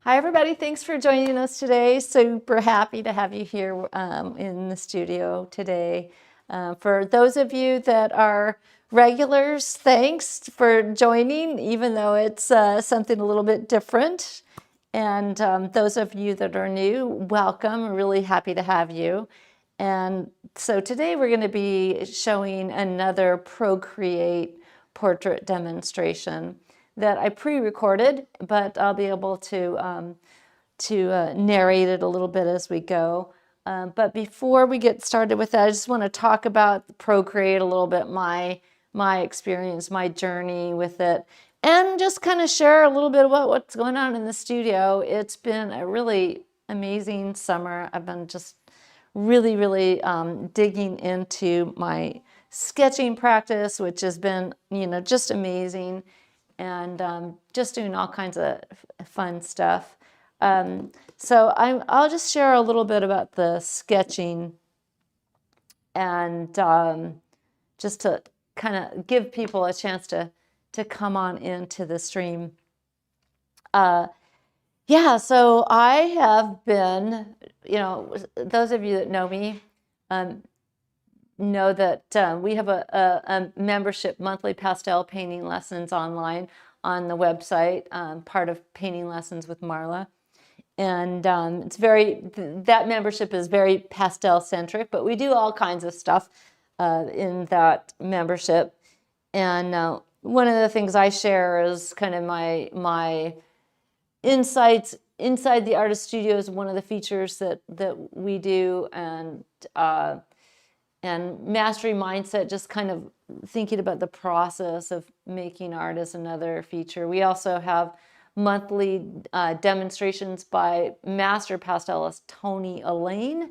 Hi, everybody. Thanks for joining us today. Super happy to have you here in the studio today. For those of you that are regulars, thanks for joining, even though it's something a little bit different. And those of you that are new, welcome. We're really happy to have you. And so today we're going to be showing another Procreate portrait demonstration that I pre-recorded, but I'll be able to narrate it a little bit as we go. But before we get started with that, I just want to talk about Procreate a little bit, my experience, my journey with it, and just kind of share a little bit about what's going on in the studio. It's been a really amazing summer. I've been just really digging into my sketching practice, which has been, just amazing, and just doing all kinds of fun stuff. So I'll just share a little bit about the sketching and just to kind of give people a chance to come on into the stream. Yeah, so I have been, those of you that know me know that we have a membership monthly pastel painting lessons online on the website, part of Painting Lessons with Marla. And that membership is very pastel centric, but we do all kinds of stuff in that membership. And one of the things I share is kind of my insights inside the artist studio is one of the features that we do, and mastery mindset, just kind of thinking about the process of making art is another feature. We also have monthly demonstrations by master pastelist Tony Elaine,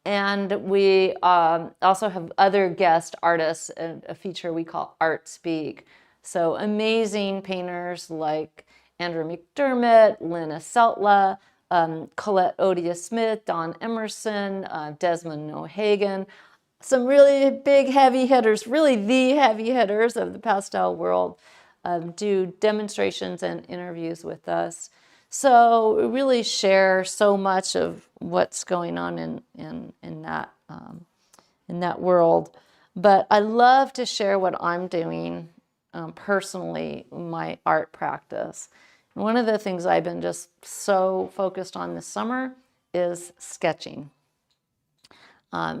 and we also have other guest artists, a feature we call Art Speak. So amazing painters like Andrew McDermott, Lynn Seltla, Colette Odia-Smith, Don Emerson, Desmond O'Hagan, some really big heavy hitters, really the heavy hitters of the pastel world, do demonstrations and interviews with us. So we really share so much of what's going on in that world. But I love to share what I'm doing personally, my art practice. And one of the things I've been just so focused on this summer is sketching.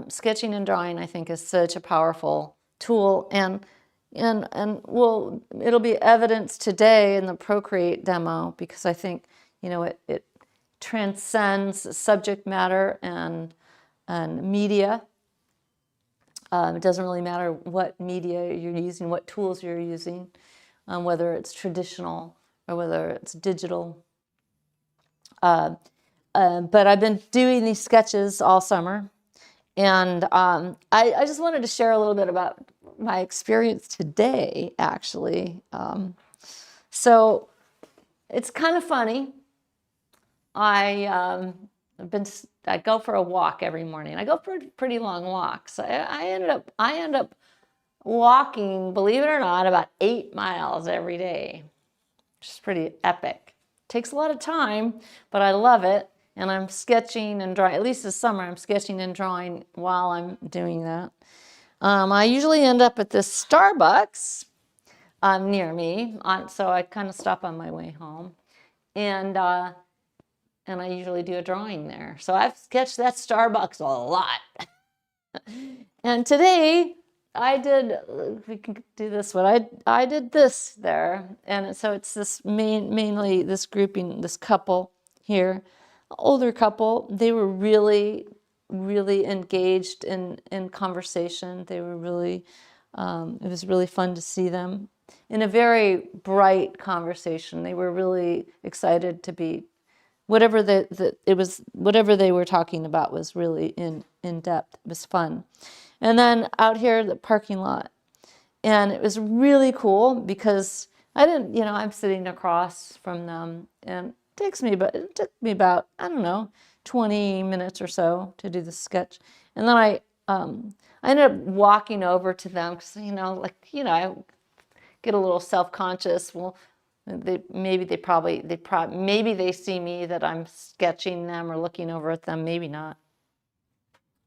Sketching and drawing, I think, is such a powerful tool, and it'll be evidence today in the Procreate demo, because I think it transcends subject matter and media. It doesn't really matter what media you're using, what tools you're using, whether it's traditional or whether it's digital. But I've been doing these sketches all summer. And I just wanted to share a little bit about my experience today, actually. So it's kind of funny. I go for a walk every morning. I go for pretty long walks. I end up walking, believe it or not, about 8 miles every day, which is pretty epic. Takes a lot of time, but I love it. And I'm sketching and drawing, at least this summer, I'm sketching and drawing while I'm doing that. I usually end up at this Starbucks near me, so I kind of stop on my way home. And I usually do a drawing there. So I've sketched that Starbucks a lot. And today, I did, we can do this one, I did this there. And so it's this mainly this grouping, this couple here. Older couple, they were really engaged in conversation. They were really, it was really fun to see them in a very bright conversation. They were really excited to be, whatever whatever they were talking about was really in depth. It was fun. And then out here, the parking lot, and it was really cool because I didn't, I'm sitting across from them, and it took me about, I don't know, 20 minutes or so to do the sketch. And then I ended up walking over to them because, I get a little self-conscious. Well, Maybe they see me that I'm sketching them or looking over at them, maybe not.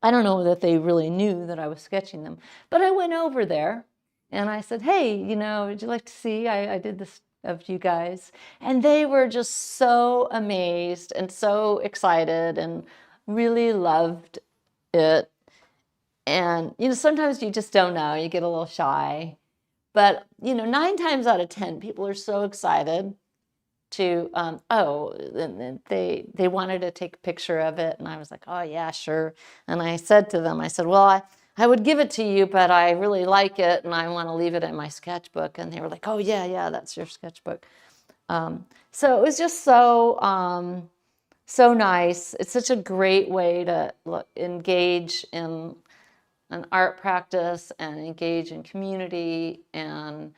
I don't know that they really knew that I was sketching them, but I went over there and I said, hey, would you like to see? I did this of you guys. And they were just so amazed and so excited and really loved it. And, sometimes you just don't know, you get a little shy. But, 9 times out of 10, people are so excited to, and they wanted to take a picture of it. And I was like, oh, yeah, sure. And I said to them, I said, well, I would give it to you, but I really like it and I want to leave it in my sketchbook. And they were like, oh, yeah, that's your sketchbook. So it was just so nice. It's such a great way to engage in an art practice and engage in community, and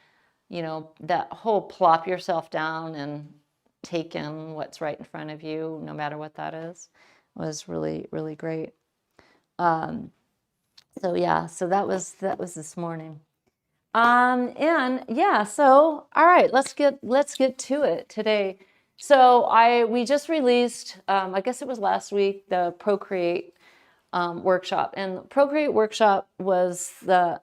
that whole plop yourself down and take in what's right in front of you, no matter what that is, was really, really great. So yeah, so that was this morning. And yeah, so all right, let's get to it today. So we just released, I guess it was last week, the Procreate workshop, and Procreate workshop was the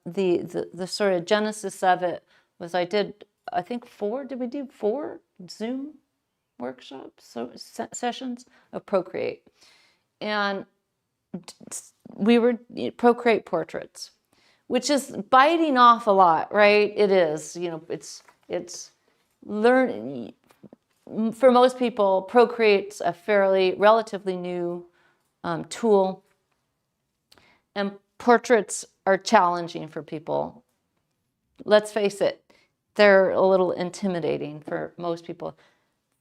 sort of genesis of it. Was I think 4? Did we do 4 Zoom workshops, sessions of Procreate, and we were Procreate portraits, which is biting off a lot, right? It is, it's learning. For most people, Procreate's a relatively new tool, and portraits are challenging for people. Let's face it, they're a little intimidating for most people.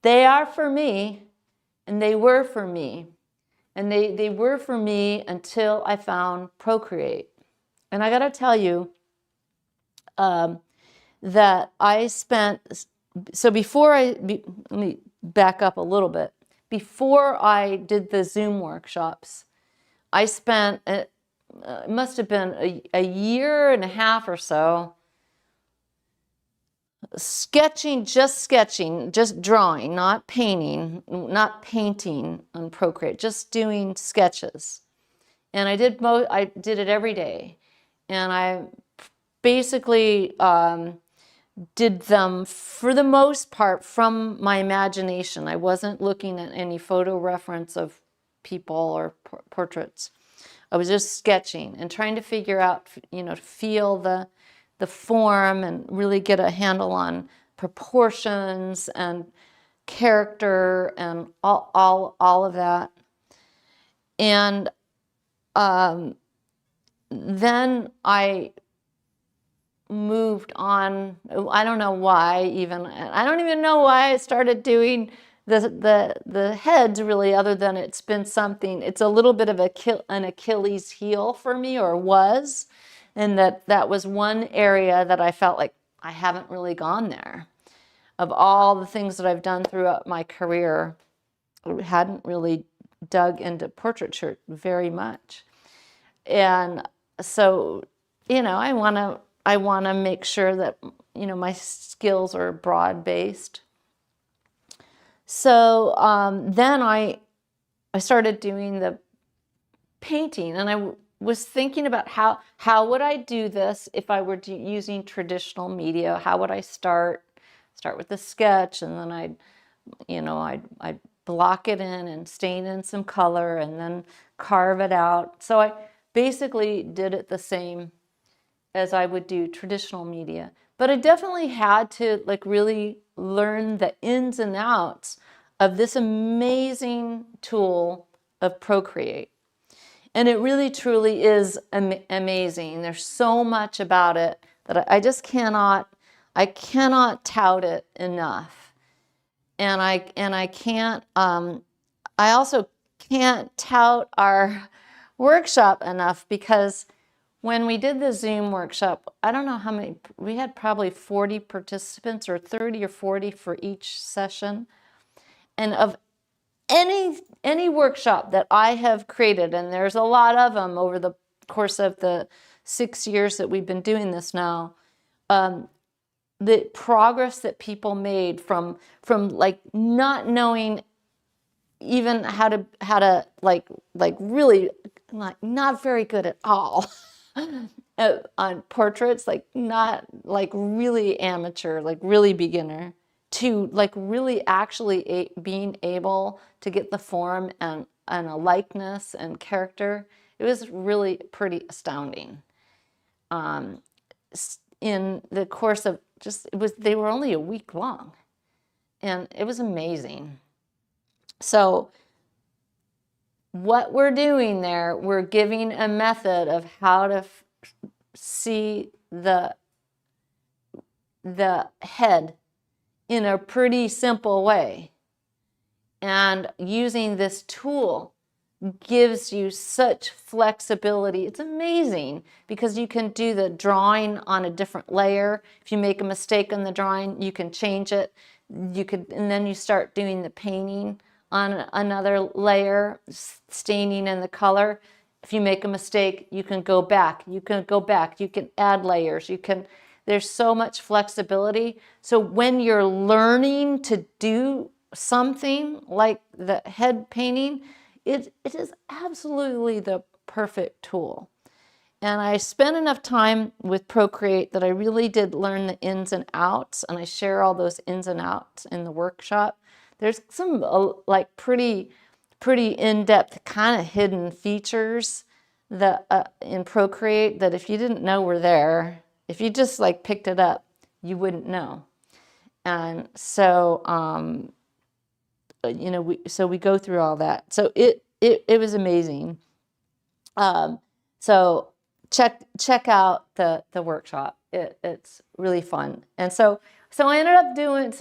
They are for me, and they were for me. And they were for me until I found Procreate. And I got to tell you that I spent, so let me back up a little bit. Before I did the Zoom workshops, I spent, it must have been a year and a half or so, sketching, just drawing, not painting on Procreate, just doing sketches. And I did it every day. And I basically did them, for the most part, from my imagination. I wasn't looking at any photo reference of people or portraits. I was just sketching and trying to figure out, feel the form and really get a handle on proportions and character and all of that. And then I moved on. I don't know why even. I don't even know why I started doing the heads, really, other than it's been something. It's a little bit of an Achilles heel for me, or was. And that was one area that I felt like I haven't really gone there. Of all the things that I've done throughout my career, I hadn't really dug into portraiture very much. And so, I want to make sure that, my skills are broad-based. So then I started doing the painting, and I was thinking about how would I do this if I were using traditional media? How would I start with the sketch, and then I'd block it in and stain in some color and then carve it out. So I basically did it the same as I would do traditional media. But I definitely had to really learn the ins and outs of this amazing tool of Procreate. And it really, truly is amazing. There's so much about it that I just cannot tout it enough. And I can't, I also can't tout our workshop enough, because when we did the Zoom workshop, I don't know how many, we had probably 40 participants, or 30 or 40 for each session. And of any workshop that I have created, and there's a lot of them over the course of the 6 years that we've been doing this now, the progress that people made from like not knowing even how to like really not very good at all on portraits, like not like really amateur, like really beginner, to like really actually being able to get the form and a likeness and character. It was really pretty astounding. In the course of they were only a week long, and it was amazing. So what we're doing there, we're giving a method of how to see the head in a pretty simple way. And using this tool gives you such flexibility. It's amazing because you can do the drawing on a different layer. If you make a mistake on the drawing, you can change it. And then you start doing the painting on another layer, staining in the color. If you make a mistake, you can go back. You can add layers. There's so much flexibility. So when you're learning to do something like the head painting, it is absolutely the perfect tool. And I spent enough time with Procreate that I really did learn the ins and outs, and I share all those ins and outs in the workshop. There's some like pretty in-depth kind of hidden features that in Procreate that if you didn't know were there, if you just like picked it up, you wouldn't know. And so we go through all that. So it was amazing. So check out the workshop. It's really fun. And so I ended up doing,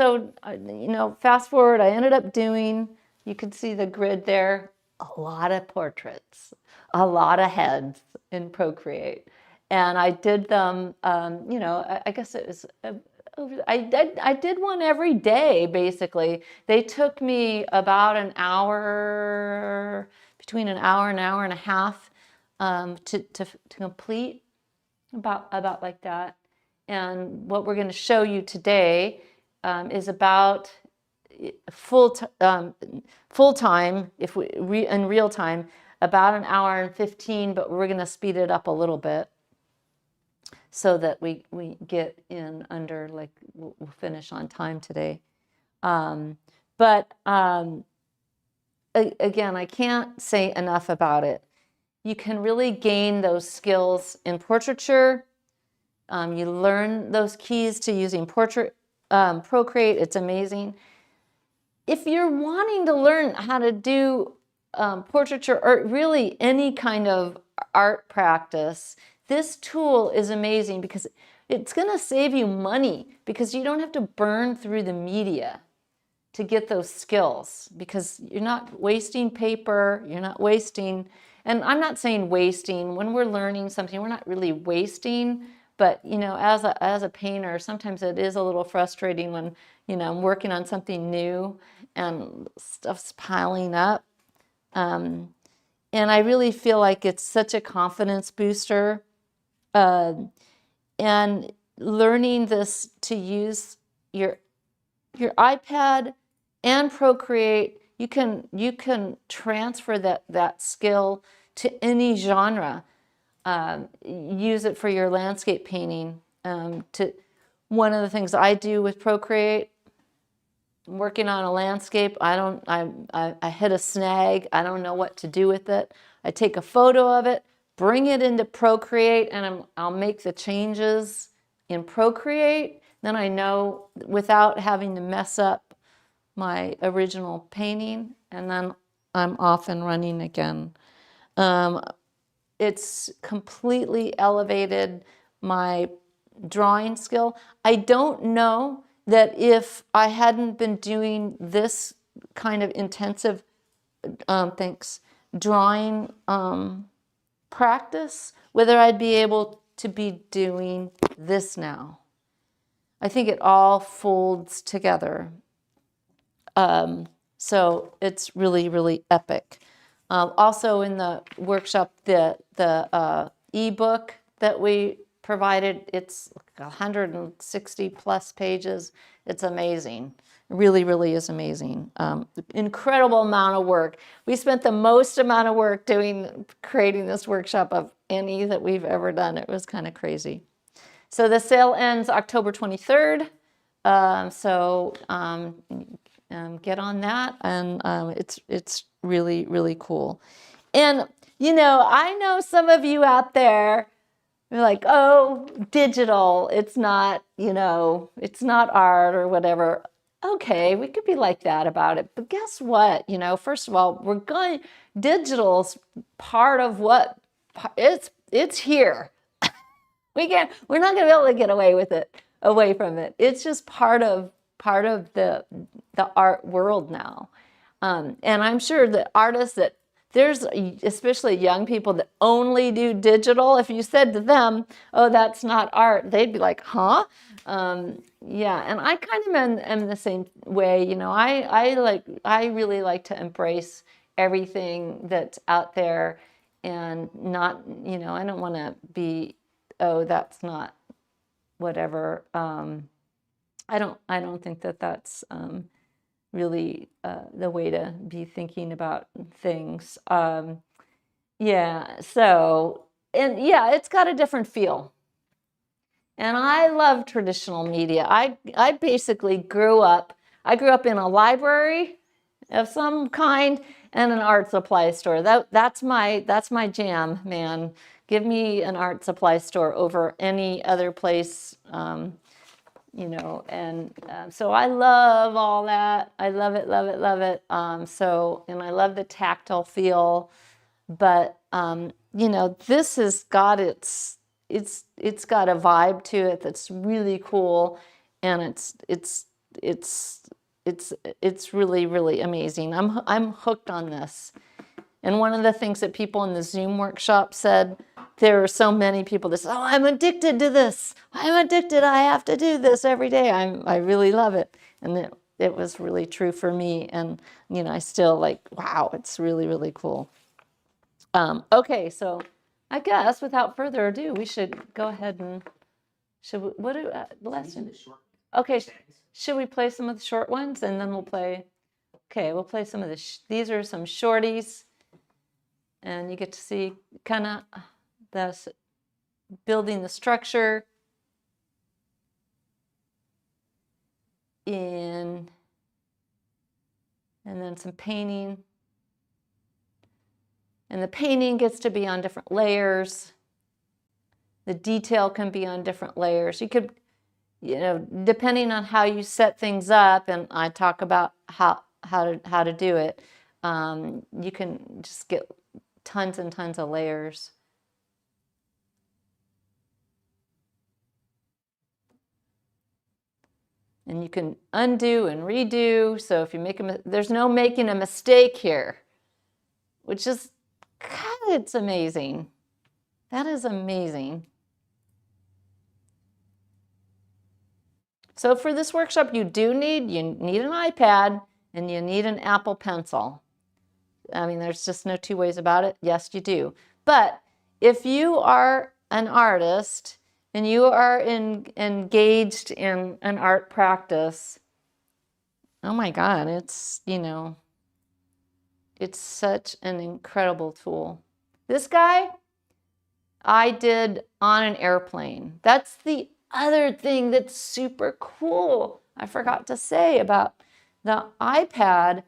fast forward, I ended up doing, you can see the grid there, a lot of portraits, a lot of heads in Procreate. And I did them, I guess it was, I did one every day, basically. They took me about an hour, between an hour and a half to complete, about like that. And what we're going to show you today is about full time, if we in real time, about an hour and 15, but we're going to speed it up a little bit so that we get in under, like, we'll finish on time today. Again, I can't say enough about it. You can really gain those skills in portraiture. You learn those keys to using Procreate. It's amazing. If you're wanting to learn how to do portraiture or really any kind of art practice, this tool is amazing because it's going to save you money because you don't have to burn through the media to get those skills, because you're not wasting paper, you're not wasting, and I'm not saying wasting. When we're learning something, we're not really wasting, but as a painter, sometimes it is a little frustrating when I'm working on something new and stuff's piling up. And I really feel like it's such a confidence booster. And learning this to use your iPad and Procreate, you can transfer that skill to any genre. Use it for your landscape painting. One of the things I do with Procreate, I'm working on a landscape, I hit a snag, I don't know what to do with it. I take a photo of it, bring it into Procreate, and I'll make the changes in Procreate. Then I know without having to mess up my original painting, and then I'm off and running again. It's completely elevated my drawing skill. I don't know that if I hadn't been doing this kind of intensive drawing practice, whether I'd be able to be doing this now. I think it all folds together. So it's really, really epic. Also in the workshop, the ebook that we provided. It's 160 plus pages. It's amazing. It really, really is amazing. Incredible amount of work. We spent the most amount of work creating this workshop of any that we've ever done. It was kind of crazy. So the sale ends October 23rd. Get on that, and it's really, really cool. And I know some of you out there are like, oh, digital, it's not, it's not art or whatever. Okay, we could be like that about it, but guess what? First of all, digital's part of what it's here. We're not going to be able to get away from it. It's just part of the art world now. And I'm sure that artists there's especially young people that only do digital. If you said to them, oh, that's not art, they'd be like, huh? Yeah, and I kind of am the same way. I really like to embrace everything that's out there, and not, I don't want to be, oh, that's not whatever. I don't think that that's really the way to be thinking about things. Yeah, so, and yeah, it's got a different feel. And I love traditional media. I basically grew up in a library of some kind and an art supply store. That's my jam, man. Give me an art supply store over any other place. So I love all that. I love it, love it, love it. And I love the tactile feel, but this has got it's got a vibe to it that's really cool, and it's really, really amazing. I'm hooked on this. And one of the things that people in the Zoom workshop said, there are so many people that say, oh, I'm addicted to this. I'm addicted. I have to do this every day. I really love it. And it was really true for me. And, I still like, wow, it's really, really cool. Okay, so I guess without further ado, we should go ahead and, okay, should we play some of the short ones? And then we'll play some of these are some shorties. And you get to see kind of building the structure and then some painting. And the painting gets to be on different layers. The detail can be on different layers. You could, depending on how you set things up, and I talk about how to do it, you can just get tons and tons of layers. And you can undo and redo. So if you there's no making a mistake here, which is, God, it's amazing. That is amazing. So for this workshop, you need an iPad and you need an Apple Pencil. I mean, there's just no two ways about it. Yes, you do. But if you are an artist and you are engaged in an art practice, oh my God, it's such an incredible tool. This guy, I did on an airplane. That's the other thing that's super cool. I forgot to say about the iPad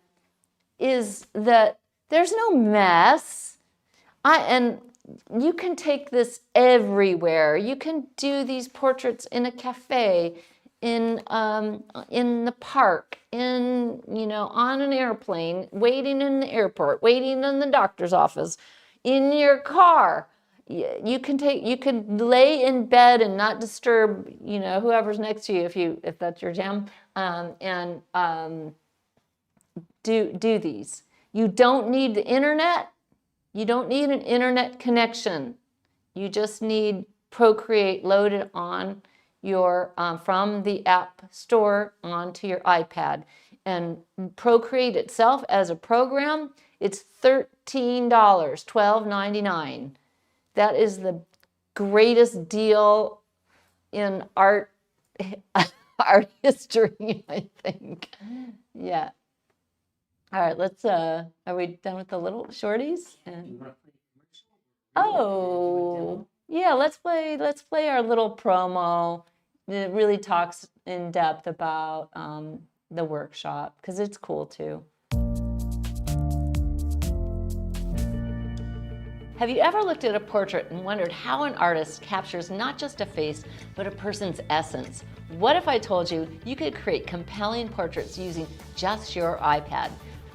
is that there's no mess. And you can take this everywhere. You can do these portraits in a cafe, in the park, on an airplane, waiting in the airport, waiting in the doctor's office, in your car. You can lay in bed and not disturb, whoever's next to you if that's your jam, and do these. You don't need the internet. You don't need an internet connection. You just need Procreate loaded on your from the App Store onto your iPad. And Procreate itself as a program, it's $13, $12.99. That is the greatest deal in art history, I think. Yeah. All right, let's are we done with the little shorties? And oh, yeah, let's play our little promo. It really talks in depth about the workshop because it's cool too. Have you ever looked at a portrait and wondered how an artist captures not just a face, but a person's essence? What if I told you you could create compelling portraits using just your iPad?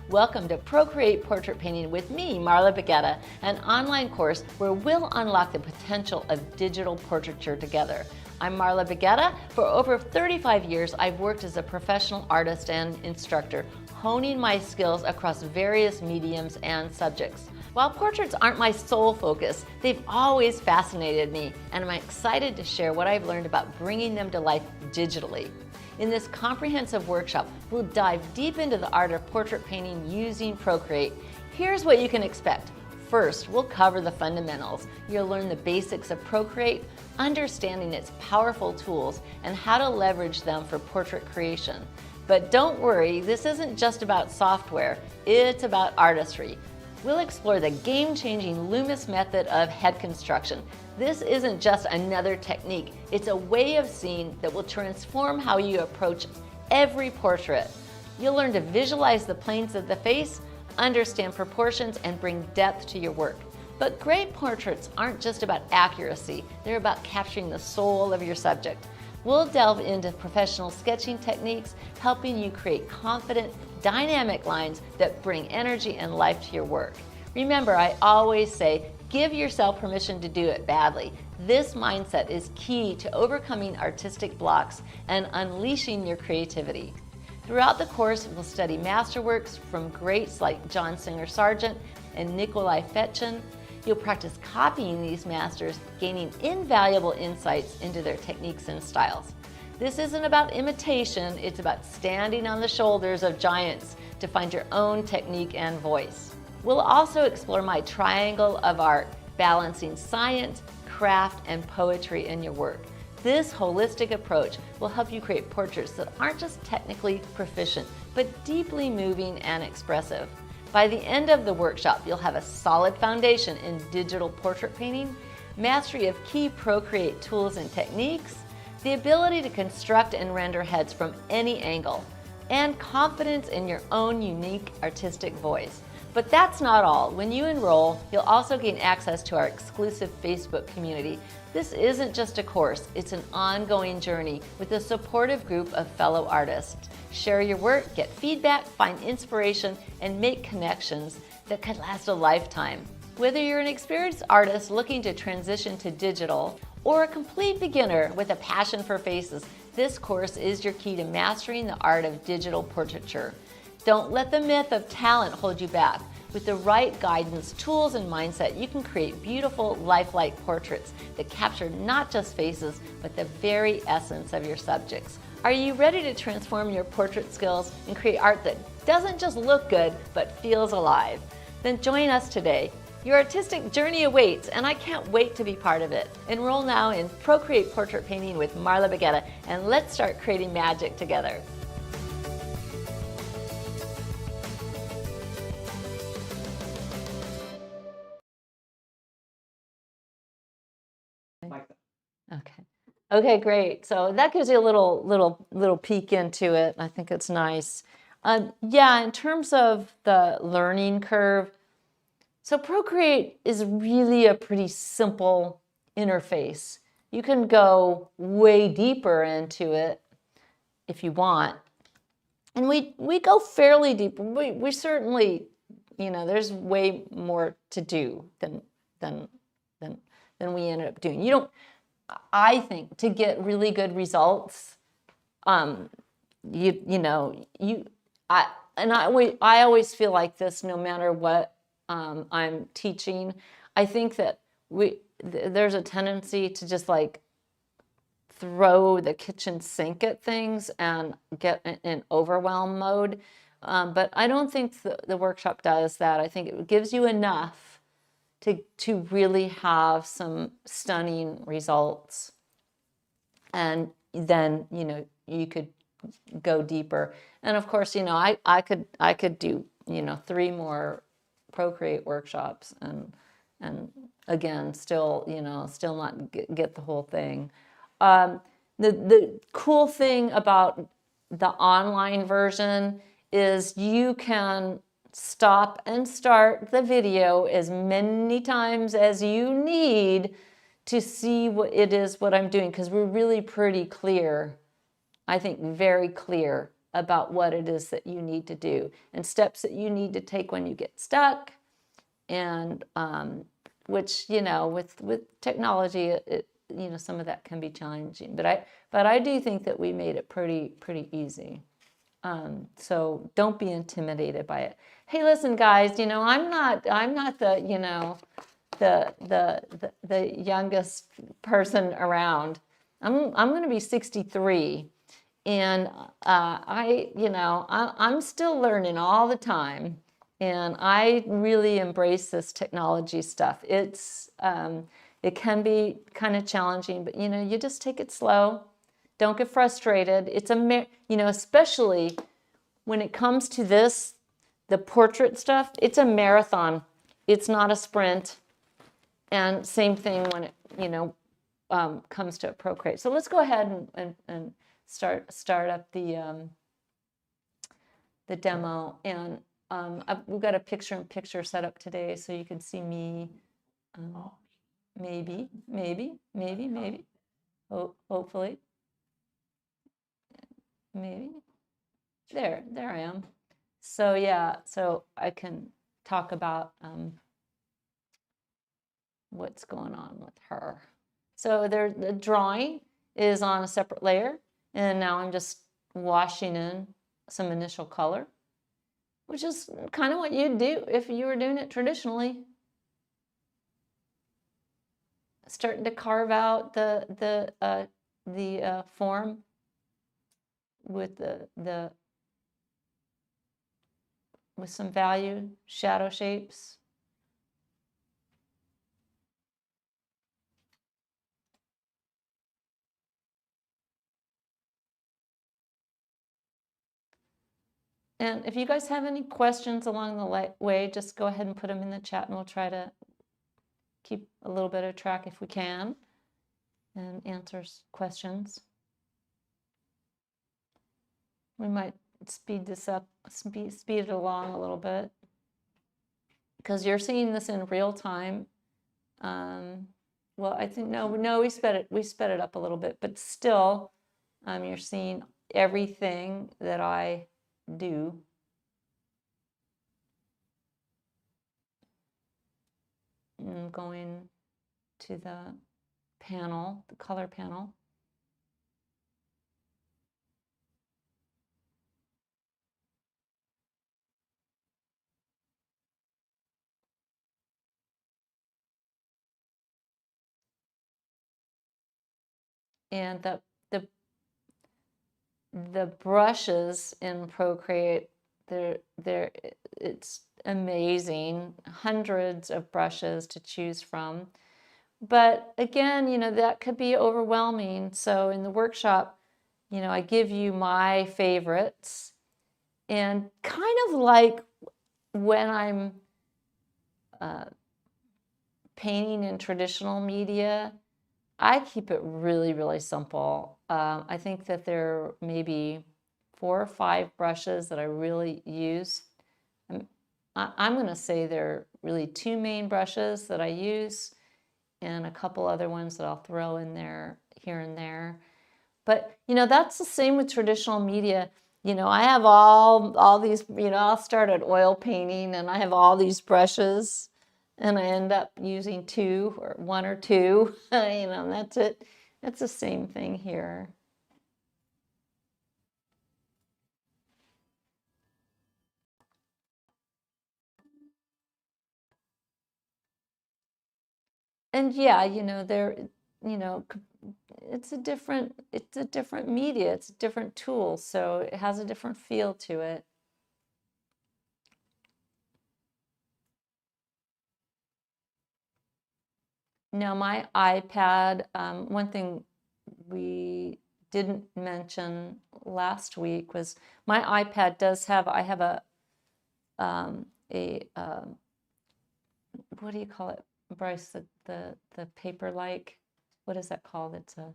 Welcome to Procreate Portrait Painting with me, Marla Baggetta, an online course where we'll unlock the potential of digital portraiture together. I'm Marla Baggetta. For over 35 years, I've worked as a professional artist and instructor, honing my skills across various mediums and subjects. While portraits aren't my sole focus, they've always fascinated me, and I'm excited to share what I've learned about bringing them to life digitally. In this comprehensive workshop, we'll dive deep into the art of portrait painting using Procreate. Here's what you can expect. First, we'll cover the fundamentals. You'll learn the basics of Procreate, understanding its powerful tools, and how to leverage them for portrait creation. But don't worry, this isn't just about software, it's about artistry. We'll explore the game-changing Lumis method of head construction. This isn't just another technique, it's a way of seeing that will transform how you approach every portrait. You'll learn to visualize the planes of the face, understand proportions, and bring depth to your work. But great portraits aren't just about accuracy, they're about capturing the soul of your subject. We'll delve into professional sketching techniques, helping you create confident, dynamic lines that bring energy and life to your work. Remember, I always say, give yourself permission to do it badly. This mindset is key to overcoming artistic blocks and unleashing your creativity. Throughout the course, we'll study masterworks from greats like John Singer Sargent and Nikolai Fetchin. You'll practice copying these masters, gaining invaluable insights into their techniques and styles. This isn't about imitation, it's about standing on the shoulders of giants to find your own technique and voice. We'll also explore my triangle of art, balancing science, craft, and poetry in your work. This holistic approach will help you create portraits that aren't just technically proficient, but deeply moving and expressive. By the end of the workshop, you'll have a solid foundation in digital portrait painting, mastery of key Procreate tools and techniques, the ability to construct and render heads from any angle, and confidence in your own unique artistic voice. But that's not all. When you enroll, you'll also gain access to our exclusive Facebook community. This isn't just a course, it's an ongoing journey with a supportive group of fellow artists. Share your work, get feedback, find inspiration, and make connections that could last a lifetime. Whether you're an experienced artist looking to transition to digital, or a complete beginner with a passion for faces, this course is your key to mastering the art of digital portraiture. Don't let the myth of talent hold you back. With the right guidance, tools, and mindset, you can create beautiful, lifelike portraits that capture not just faces, but the very essence of your subjects. Are you ready to transform your portrait skills and create art that doesn't just look good, but feels alive? Then join us today. Your artistic journey awaits, and I can't wait to be part of it. Enroll now in Procreate Portrait Painting with Marla Baggetta, and let's start creating magic together. Okay. Okay, great. So that gives you a little peek into it. I think it's nice. Yeah, in terms of the learning curve, so Procreate is really a pretty simple interface. You can go way deeper into it if you want. And we go fairly deep. We certainly, there's way more to do than we ended up doing. I think to get really good results, I always feel like this no matter what I'm teaching. I think that there's a tendency to just like throw the kitchen sink at things and get in overwhelm mode. But I don't think the workshop does that. I think it gives you enough to really have some stunning results. And then, you know, you could go deeper. And of course, you know, I could do, you know, 3 more Procreate workshops and again, still, you know, still not get the whole thing. The cool thing about the online version is you can stop and start the video as many times as you need to see what it is what I'm doing, because we're really pretty clear, I think very clear about what it is that you need to do and steps that you need to take when you get stuck. And which, you know, with technology, you know, some of that can be challenging, but I do think that we made it pretty easy. So don't be intimidated by it. Hey, listen, guys, you know, I'm not the, you know, the youngest person around. I'm going to be 63, and you know, I'm still learning all the time, and I really embrace this technology stuff. It's it can be kind of challenging, but you know, you just take it slow. Don't get frustrated. It's you know, especially when it comes to this, the portrait stuff, it's a marathon. It's not a sprint. And same thing when it, you know, comes to Procreate. So let's go ahead and start up the demo. And we've got a picture-in-picture set up today, so you can see me. Maybe. Hopefully. Maybe. There I am. So yeah, so I can talk about what's going on with her. So the drawing is on a separate layer, and now I'm just washing in some initial color, which is kind of what you'd do if you were doing it traditionally. Starting to carve out the form with with some value shadow shapes. And if you guys have any questions along the way, just go ahead and put them in the chat, and we'll try to keep a little bit of track if we can and answer questions. We might speed this up, speed it along a little bit, because you're seeing this in real time. Well, I think no, we sped it up a little bit, but still, you're seeing everything that I do. And going to the panel, the color panel. And the brushes in Procreate, it's amazing. Hundreds of brushes to choose from. But again, you know, that could be overwhelming. So in the workshop, you know, I give you my favorites, and kind of like when I'm painting in traditional media, I keep it really simple. I think that there are maybe 4 or 5 brushes that I really use. I'm going to say there are really 2 main brushes that I use, and a couple other ones that I'll throw in there here and there. But you know, that's the same with traditional media. You know, I have all these, you know, I'll start at oil painting and I have all these brushes, and I end up using 2 or 1 or 2, you know, and that's it. It's the same thing here. And yeah, you know, you know, it's a different media, it's a different tool, so it has a different feel to it. No, my iPad, one thing we didn't mention last week was my iPad does have, I have a what do you call it, Bryce, the paper-like, what is that called? It's a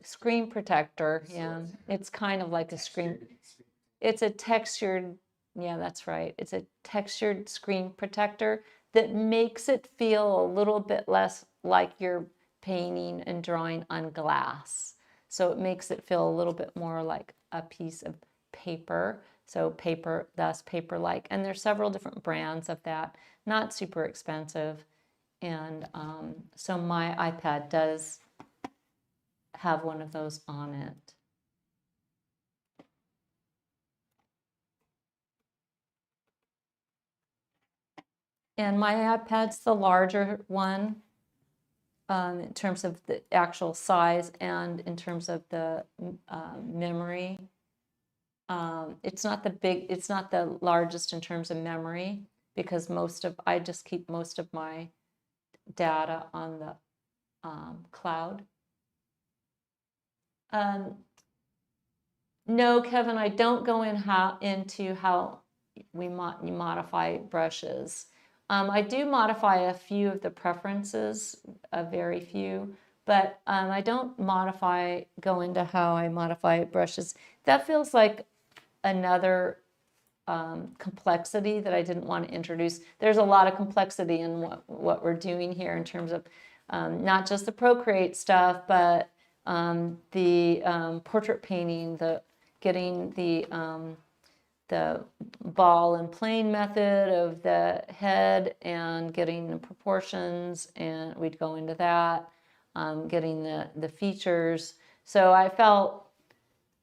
screen protector. Yeah, it's kind of like a screen. It's a textured, yeah, that's right. It's a textured screen protector that makes it feel a little bit less like you're painting and drawing on glass. So it makes it feel a little bit more like a piece of paper. So paper, thus paper-like. And there's several different brands of that, not super expensive. And so my iPad does have one of those on it. And my iPad's the larger one in terms of the actual size and in terms of the memory. It's not the largest in terms of memory because I just keep most of my data on the cloud. No, Kevin, I don't go into how you modify brushes. I do modify a few of the preferences, a very few, but I don't go into how I modify brushes. That feels like another complexity that I didn't want to introduce. There's a lot of complexity in what we're doing here in terms of not just the Procreate stuff, but the portrait painting, getting the ball and plane method of the head and getting the proportions, and we'd go into that, getting the features. So I felt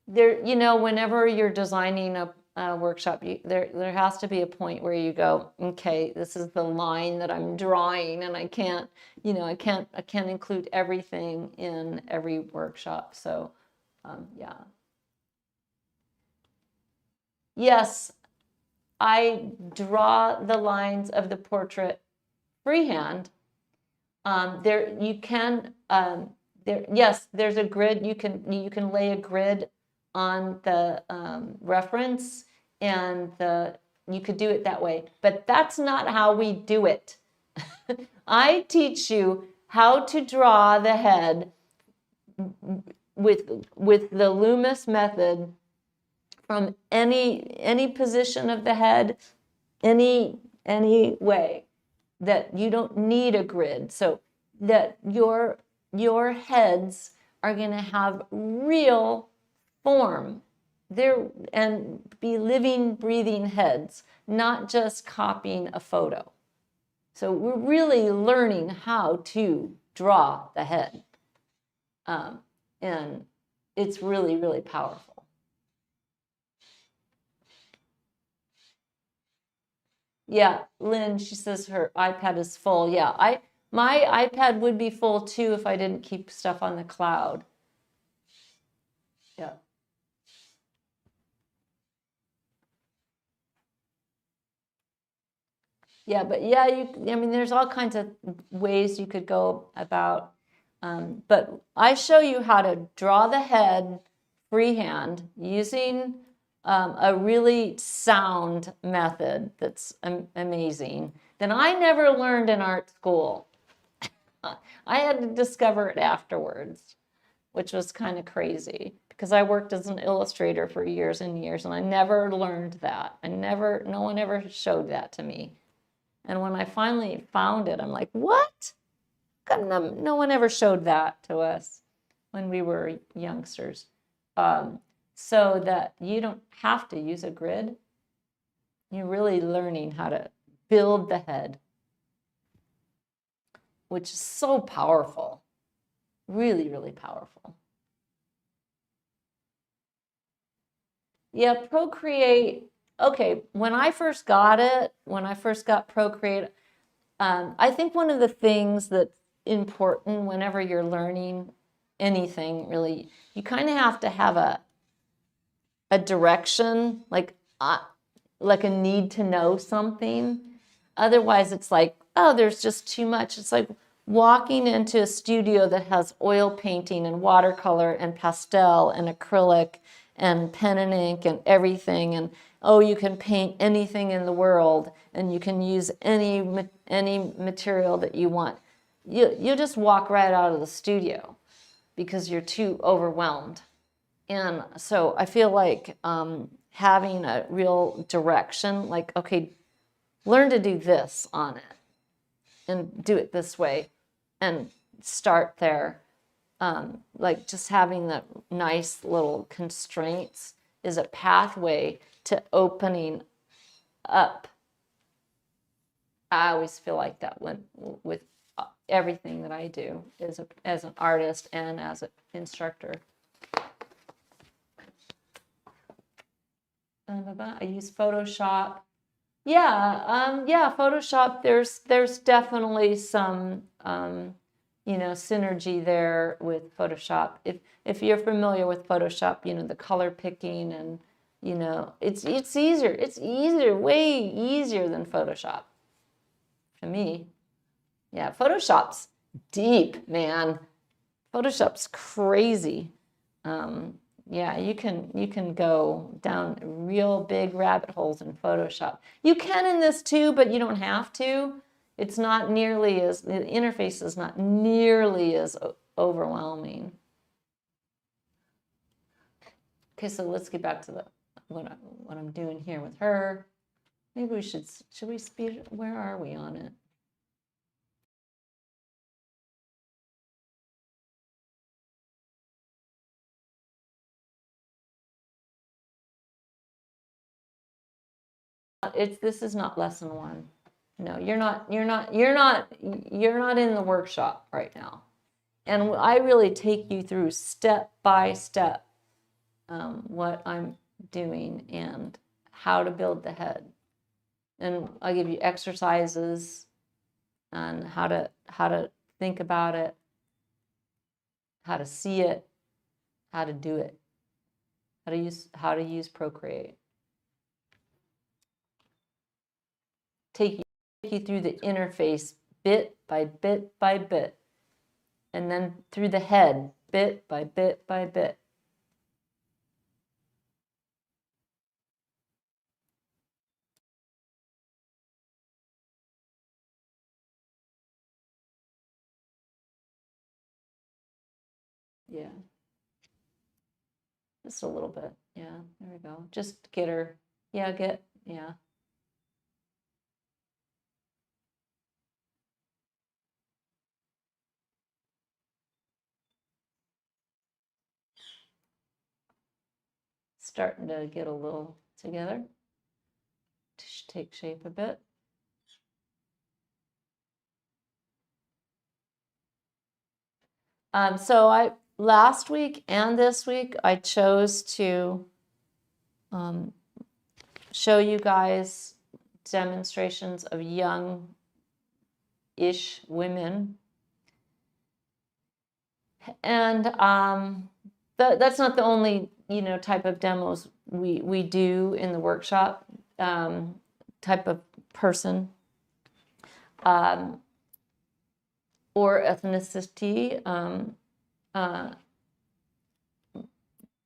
there, whenever you're designing a workshop, there has to be a point where you go, okay, this is the line that I'm drawing, and I can't include everything in every workshop. So yeah. Yes, I draw the lines of the portrait freehand. Yes, there's a grid. You can lay a grid on the reference, and you could do it that way. But that's not how we do it. I teach you how to draw the head with the Lumis method from any position of the head, any way, that you don't need a grid, so that your heads are going to have real form and be living, breathing heads, not just copying a photo. So we're really learning how to draw the head, and it's really, really powerful. Yeah, Lynn, she says her iPad is full. Yeah, my iPad would be full too if I didn't keep stuff on the cloud. Yeah. Yeah, but yeah, I mean, there's all kinds of ways you could go about, but I show you how to draw the head freehand using a really sound method that's amazing that I never learned in art school. I had to discover it afterwards, which was kind of crazy because I worked as an illustrator for years and years, and I never learned that. No one ever showed that to me. And when I finally found it, I'm like, what? No one ever showed that to us when we were youngsters. So that you don't have to use a grid. You're really learning how to build the head, which is so powerful. Really, really powerful. Yeah, Procreate. Okay, when I first got Procreate, I think one of the things that's important whenever you're learning anything, really, you kind of have to have a direction, like a need to know something. Otherwise, it's like oh, there's just too much. It's like walking into a studio that has oil painting and watercolor and pastel and acrylic and pen and ink and everything, and oh, you can paint anything in the world and you can use any material that you want. You just walk right out of the studio because you're too overwhelmed. And so I feel like having a real direction, like, okay, learn to do this on it and do it this way and start there. Like just having the nice little constraints is a pathway to opening up. I always feel like that with everything that I do as an artist and as an instructor. I use Photoshop. Yeah, Photoshop. There's definitely some synergy there with Photoshop. If you're familiar with Photoshop, the color picking and it's easier. It's easier, way easier than Photoshop to me. Yeah, Photoshop's deep, man. Photoshop's crazy. Yeah, you can go down real big rabbit holes in Photoshop. You can in this too, but you don't have to. It's not nearly as, the interface is not nearly as overwhelming. Okay, so let's get back to what I'm doing here with her. Maybe we should we speed, where are we on it? This is not lesson 1. No, you're not in the workshop right now. And I really take you through step by step what I'm doing and how to build the head. And I'll give you exercises on how to think about it, how to see it, how to do it, how to use Procreate. Take you through the interface bit by bit by bit, and then through the head bit by bit by bit. Yeah, just a little bit. Yeah, there we go. Just get her. Yeah, yeah. Starting to get a little together. Take shape a bit. So last week and this week, I chose to show you guys demonstrations of young-ish women. And that's not the only, type of demos we do in the workshop, type of person. Or ethnicity.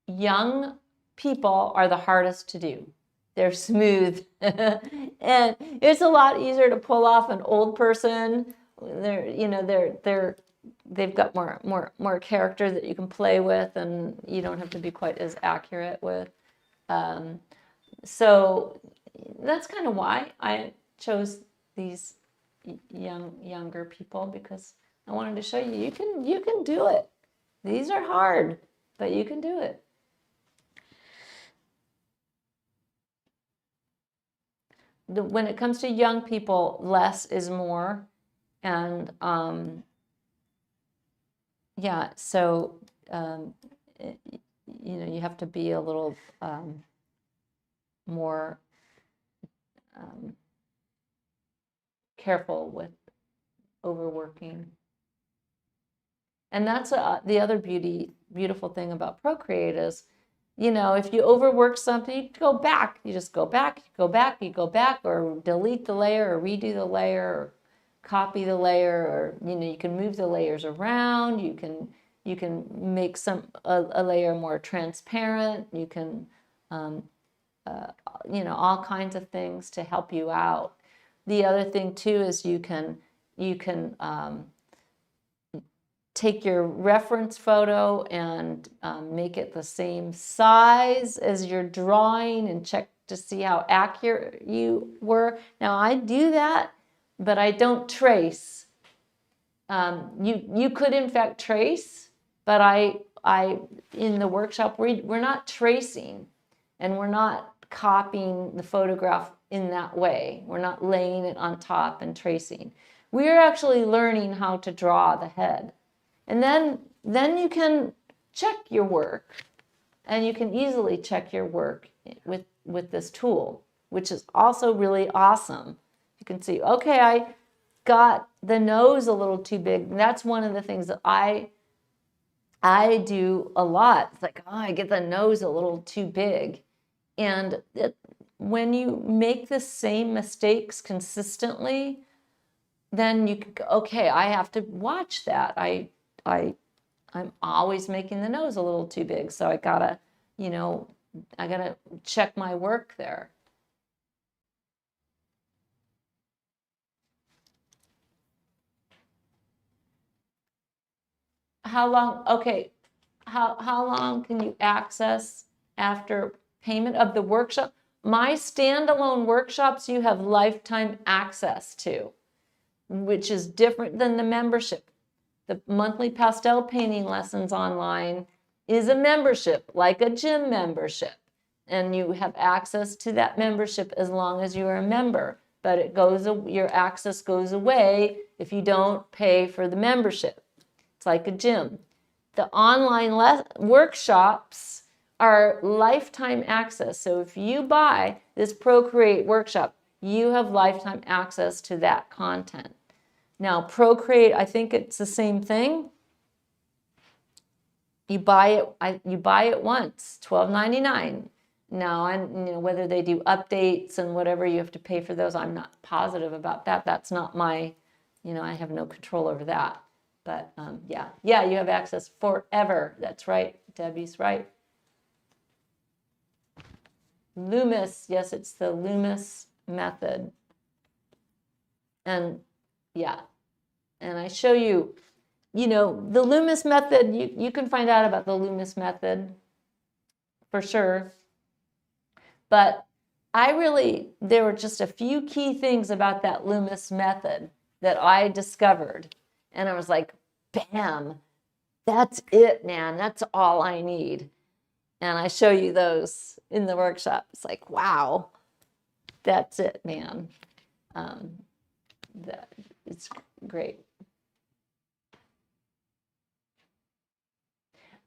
Young people are the hardest to do. They're smooth, and it's a lot easier to pull off an old person. They've got more character that you can play with, and you don't have to be quite as accurate with. So that's kind of why I chose these younger people, because I wanted to show you you can do it. These are hard, but you can do it. When it comes to young people, less is more, and yeah, so you have to be a little more careful with overworking. And that's the other beautiful thing about Procreate is, if you overwork something, you go back. You just go back, you go back, or delete the layer or redo the layer, copy the layer, or you can move the layers around. You can make a layer more transparent. You can all kinds of things to help you out. The other thing too is you can take your reference photo and make it the same size as your drawing and check to see how accurate you were. Now I do that, but I don't trace. You could in fact trace, but I in the workshop we're not tracing, and we're not copying the photograph in that way. We're not laying it on top and tracing. We're actually learning how to draw the head. And then you can check your work, and you can easily check your work with this tool, which is also really awesome. You can see, okay, I got the nose a little too big. And that's one of the things that I do a lot. It's like, oh, I get the nose a little too big. And when you make the same mistakes consistently, then you can go, okay, I have to watch that. I'm always making the nose a little too big, so I gotta check my work there. How long? Okay, how long can you access after payment of the workshop? My standalone workshops you have lifetime access to, which is different than the membership. The monthly pastel painting lessons online is a membership, like a gym membership. And you have access to that membership as long as you are a member. But your access goes away if you don't pay for the membership. It's like a gym. The online workshops are lifetime access. So if you buy this Procreate workshop, you have lifetime access to that content. Now, Procreate, I think it's the same thing. You buy it once, $12.99. Now, whether they do updates and whatever, you have to pay for those. I'm not positive about that. That's not my, I have no control over that. But yeah, you have access forever. That's right. Debbie's right. Lumis, yes, it's the Lumis method. And yeah. And I show you, the Lumis method, you can find out about the Lumis method for sure. But there were just a few key things about that Lumis method that I discovered. And I was like, bam, that's it, man. That's all I need. And I show you those in the workshop. It's like, wow, that's it, man. It's great.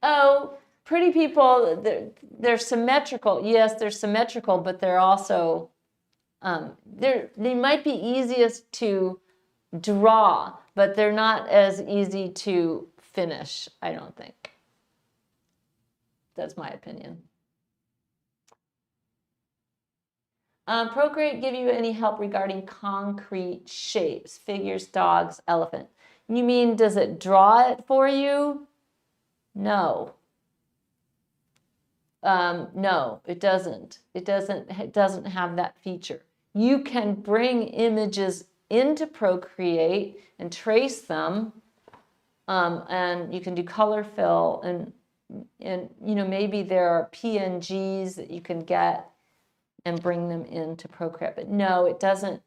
Oh, pretty people, they're symmetrical. Yes, they're symmetrical, but they're also, they might be easiest to draw, but they're not as easy to finish, I don't think. That's my opinion. Procreate give you any help regarding concrete shapes, figures, dogs, elephant? You mean, does it draw it for you? No. No, it doesn't. It doesn't have that feature. You can bring images into Procreate and trace them, and you can do color fill, and maybe there are PNGs that you can get and bring them into Procreate. But no, it doesn't.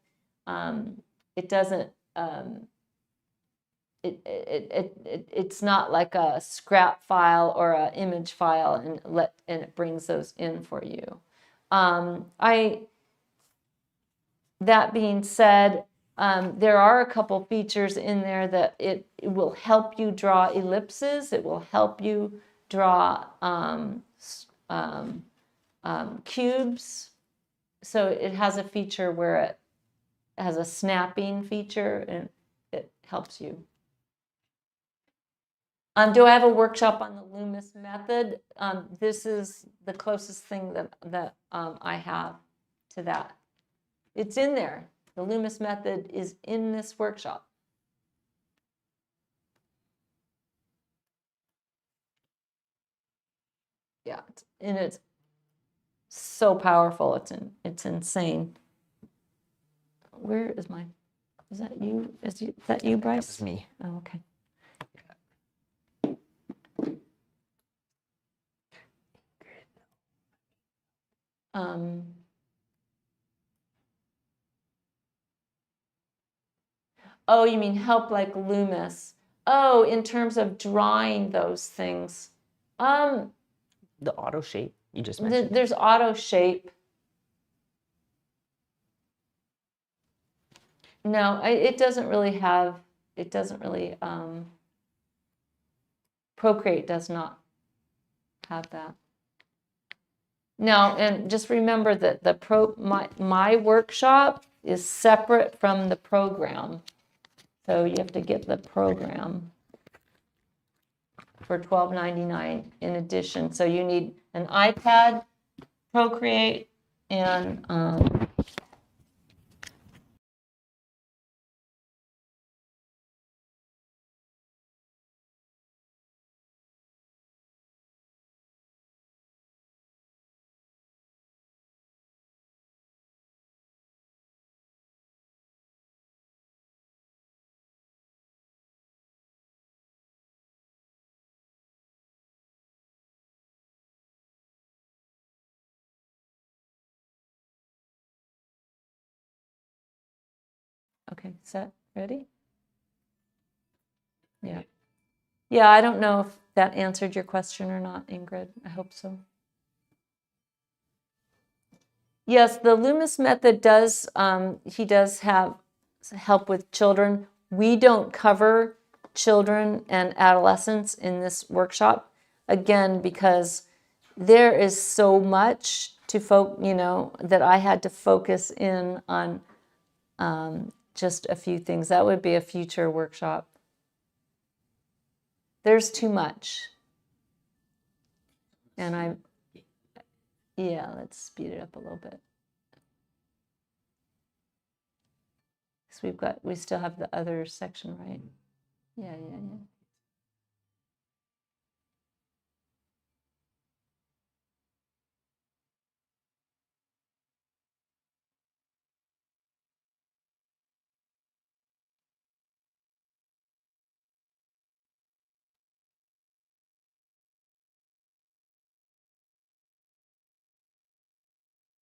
It's not like a scrap file or an image file, and it brings those in for you. That being said, there are a couple features in there that it will help you draw ellipses. It will help you draw cubes. So it has a feature where it has a snapping feature, and it helps you. Do I have a workshop on the Lumis method? This is the closest thing that I have to that. It's in there. The Lumis method is in this workshop. Yeah, and it's so powerful. It's insane. Where is mine? Is that you? Is that you, Bryce? That's me. Oh, okay. Oh, you mean help like Lumis? Oh, in terms of drawing those things. The auto shape you just mentioned. There's auto shape. No, it doesn't really have, it doesn't really, Procreate does not have that. No, and just remember that my workshop is separate from the program. So you have to get the program for $12.99 in addition. So you need an iPad, Procreate, and okay, set, ready? Yeah. Yeah, I don't know if that answered your question or not, Ingrid. I hope so. Yes, the Lumis method does, he does have help with children. We don't cover children and adolescents in this workshop, again, because there is so much to that I had to focus in on just a few things. That would be a future workshop. There's too much. And yeah, let's speed it up a little bit. Because we still have the other section, right? Yeah.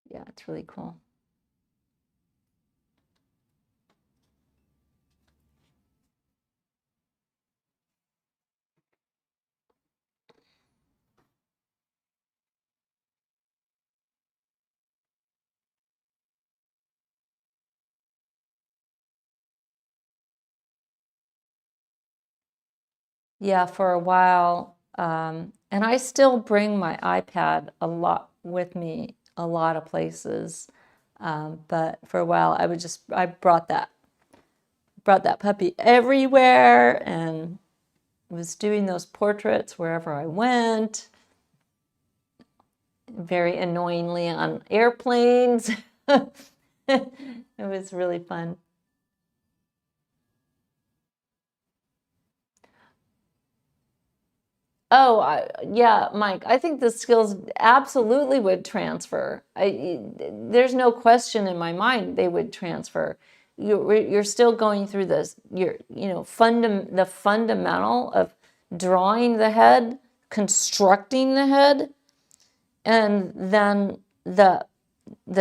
Yeah, it's really cool. Yeah, for a while, and I still bring my iPad a lot with me, a lot of places. But for a while, I brought that puppy everywhere and was doing those portraits wherever I went. Very annoyingly on airplanes. It was really fun. Oh, yeah, Mike, I think the skills absolutely would transfer. There's no question in my mind they would transfer. You're still going through this, the fundamental of drawing the head, constructing the head, and then the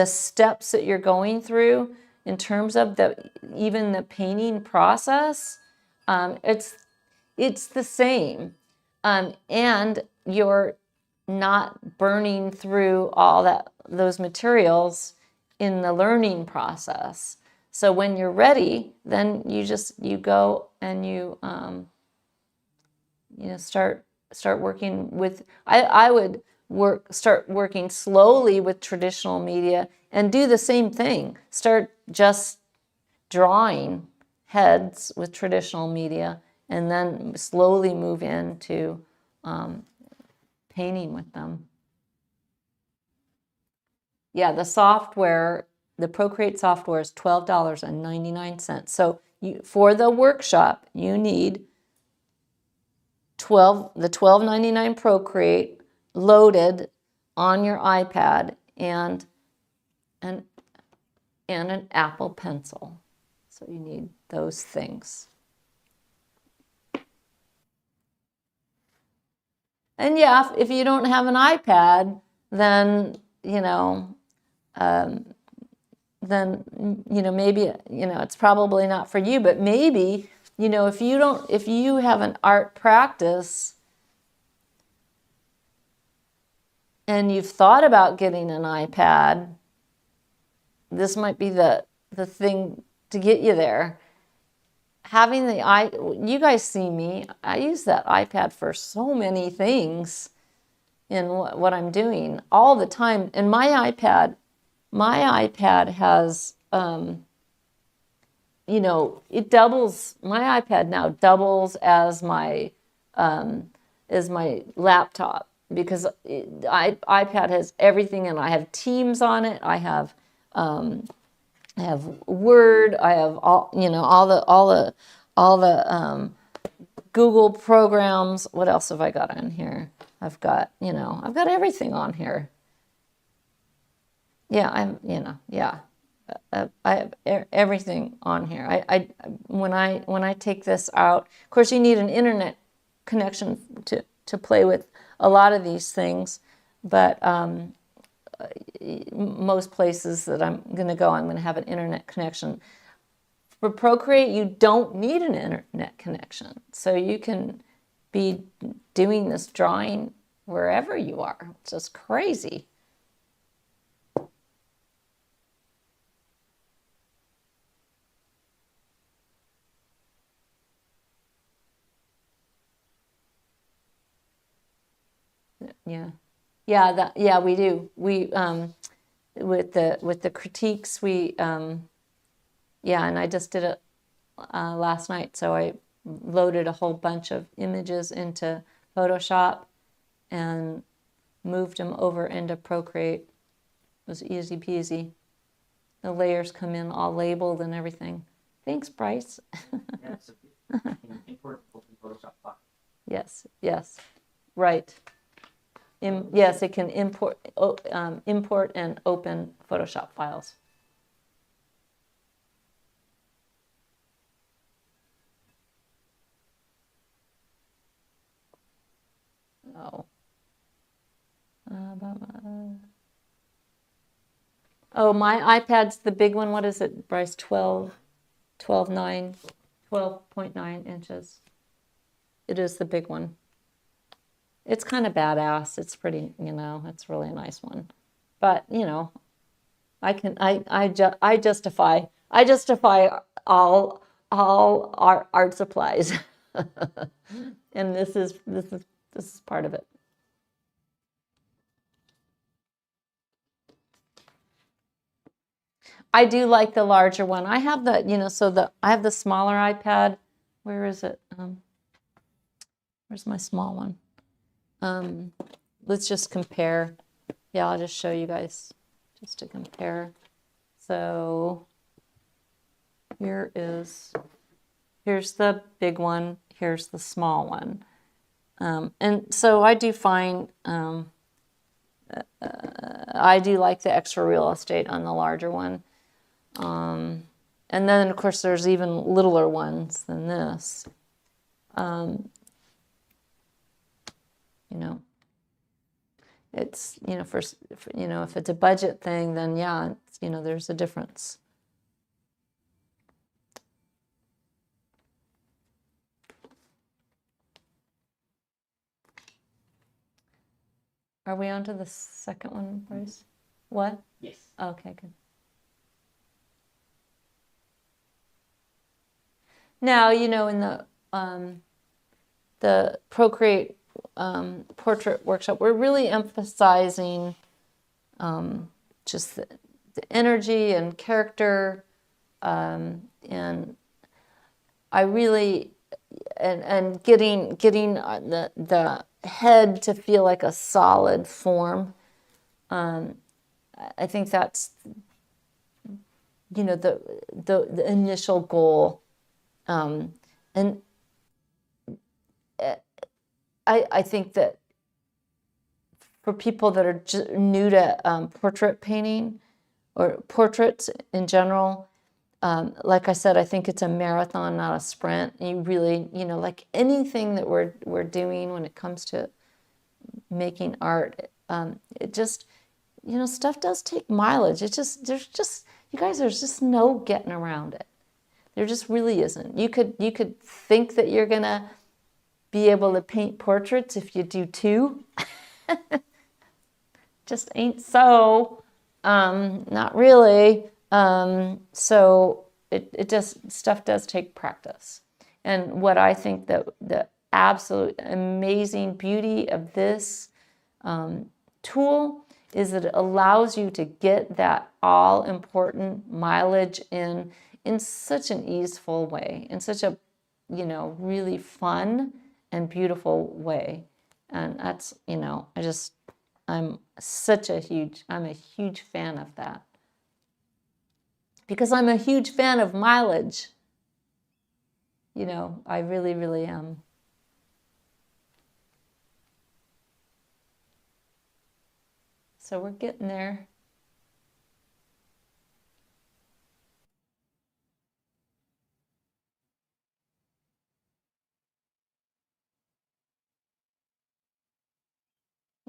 steps that you're going through in terms of even the painting process. It's the same. And you're not burning through all those materials in the learning process. So when you're ready, then you go and you start working with. I would start working slowly with traditional media and do the same thing. Start just drawing heads with traditional media and then slowly move into painting with them. Yeah, the software the Procreate software is $12.99. So for the workshop, you need the $12.99 Procreate loaded on your iPad and an Apple Pencil. So you need those things. And yeah, if you don't have an iPad, then, maybe, it's probably not for you, but maybe, if you have an art practice and you've thought about getting an iPad, this might be the thing to get you there. Having you guys see me, I use that iPad for so many things in what I'm doing all the time. And my iPad has, it doubles, my iPad now doubles as my laptop, because iPad has everything, and I have Teams on it. I have Word. I have all the Google programs. What else have I got on here? I've got everything on here. Yeah, I have everything on here. When I take this out, of course, you need an internet connection to play with a lot of these things, but most places that I'm going to go, I'm going to have an internet connection. For Procreate, you don't need an internet connection, so you can be doing this drawing wherever you are. It's just crazy. Yeah, we do. We with the critiques, and I just did it last night. So I loaded a whole bunch of images into Photoshop and moved them over into Procreate. It was easy peasy. The layers come in all labeled and everything. Thanks, Bryce. Import Photoshop file. Yes, right. Yes, it can import and open Photoshop files. My iPad's the big one. What is it, Bryce? 12.9 inches. It is the big one. It's kind of badass. It's pretty, it's really a nice one. But, I justify all art supplies. And this is part of it. I do like the larger one. I have I have the smaller iPad. Where is it? Where's my small one? Let's just compare. Yeah, I'll just show you guys just to compare. So here's the big one. Here's the small one. And so I do find I do like the extra real estate on the larger one. And then, of course, there's even littler ones than this. It's, if it's a budget thing, then yeah, there's a difference. Are we on to the second one, Bryce? What? Yes. Okay, good. Now, in the Procreate portrait workshop, we're really emphasizing just the energy and character, and I really and getting the head to feel like a solid form. I think that's you know, the initial goal. And I think that for people that are new to portrait painting or portraits in general, like I said, I think it's a marathon, not a sprint. You really, you know, like anything that we're doing when it comes to making art, it just, you know, stuff does take mileage. There's just, you guys, there's just no getting around it. There just really isn't. You could think that you're gonna be able to paint portraits if you do two. Just ain't so. Not really. So it just, stuff does take practice. And what I think that the absolute amazing beauty of this tool is that it allows you to get that all important mileage in such an easeful way, in such a, you know, really fun and beautiful way. And that's, you know, I'm a huge fan of that. Because I'm a huge fan of mileage. You know, I really, really am. So we're getting there.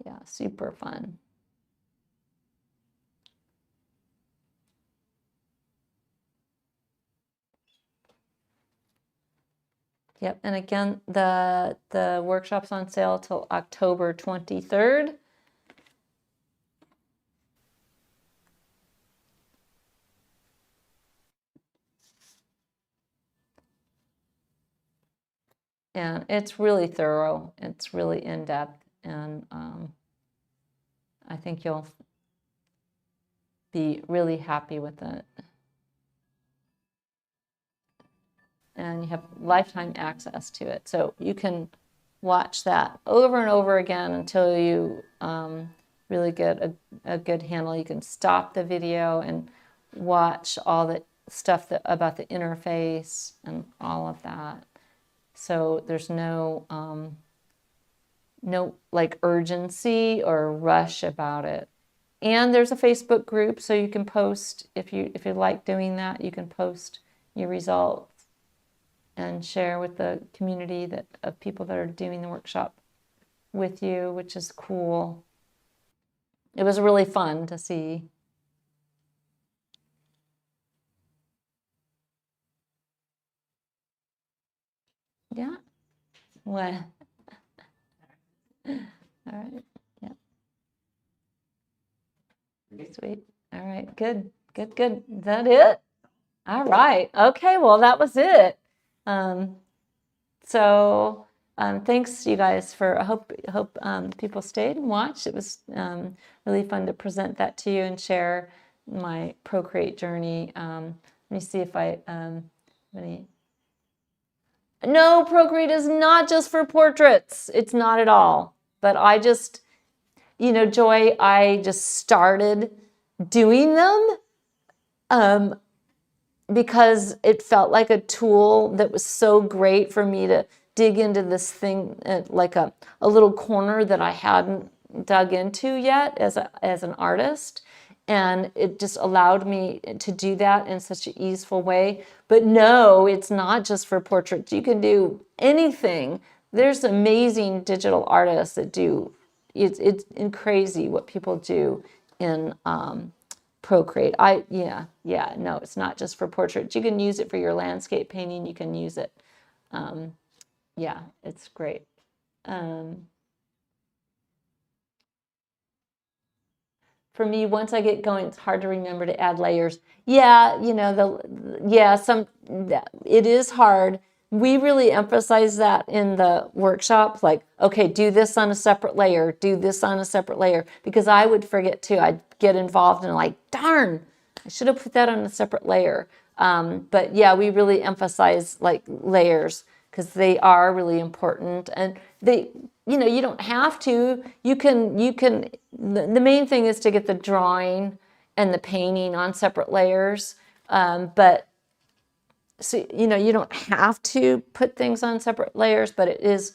Yeah, super fun. Yep, and again, the workshop's on sale till October 23rd. And it's really thorough. It's really in-depth, and I think you'll be really happy with it. And you have lifetime access to it. So you can watch that over and over again until you really get a good handle. You can stop the video and watch all the stuff about the interface and all of that. So there's no like urgency or rush about it. And there's a Facebook group, so you can post, if you like doing that, you can post your results and share with the community of people that are doing the workshop with you, which is cool. It was really fun to see. Yeah. What? All right. Yeah. Sweet. All right. Good. Good. Good. Is that it? All right. Okay. Well, that was it. So thanks, you guys, for, I hope people stayed and watched. It was really fun to present that to you and share my Procreate journey. Let me see if I No, Procreate is not just for portraits. It's not at all. But I just, you know, Joy, I just started doing them because it felt like a tool that was so great for me to dig into this thing, like a little corner that I hadn't dug into yet as an artist. And it just allowed me to do that in such an easeful way. But no, it's not just for portraits. You can do anything. There's amazing digital artists that do, it's crazy what people do in Procreate. No, it's not just for portraits. You can use it for your landscape painting. You can use it. Yeah, it's great. For me, once I get going, it's hard to remember to add layers. Yeah, you know, it is hard. We really emphasize that in the workshop, like, okay, do this on a separate layer, do this on a separate layer, because I would forget too. I'd get involved and like, darn, I should have put that on a separate layer. But yeah, we really emphasize like layers because they are really important, and they, you know, you don't have to. You can. The main thing is to get the drawing and the painting on separate layers. But so, you don't have to put things on separate layers, but it is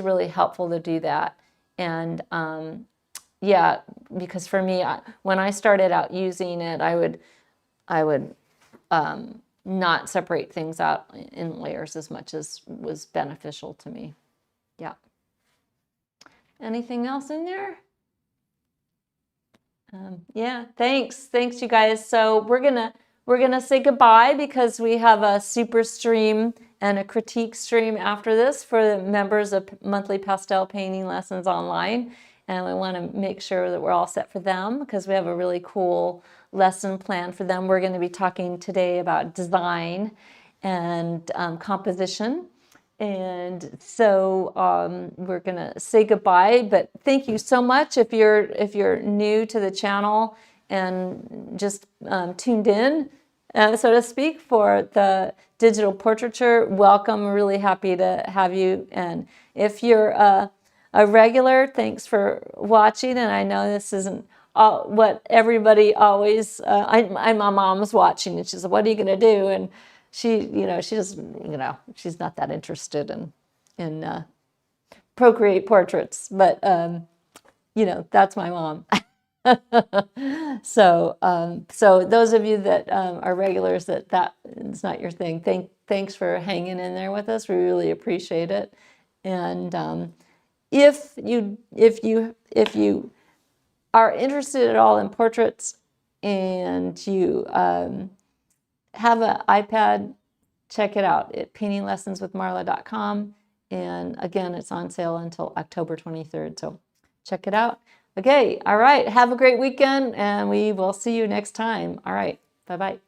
really helpful to do that. And yeah, because for me, when I started out using it, I would not separate things out in layers as much as was beneficial to me. Yeah. Anything else in there? Yeah, thanks you guys. So we're gonna say goodbye because we have a super stream and a critique stream after this for the members of monthly pastel painting lessons online, and we want to make sure that we're all set for them because we have a really cool lesson plan for them. We're going to be talking today about design and composition. And so we're gonna say goodbye, but thank you so much if you're new to the channel and just tuned in, so to speak, for the digital portraiture. Welcome, we're really happy to have you. And if you're a regular, thanks for watching. And I know this isn't what everybody always. My mom's watching, and she said, "What are you gonna do?" And she doesn't, she's not that interested in Procreate portraits, but that's my mom. So those of you that are regulars, that is not your thing. Thanks for hanging in there with us. We really appreciate it. And if you are interested at all in portraits and you have an iPad, check it out at paintinglessonswithmarla.com. And again, it's on sale until October 23rd. So check it out. Okay. All right. Have a great weekend, and we will see you next time. All right. Bye-bye.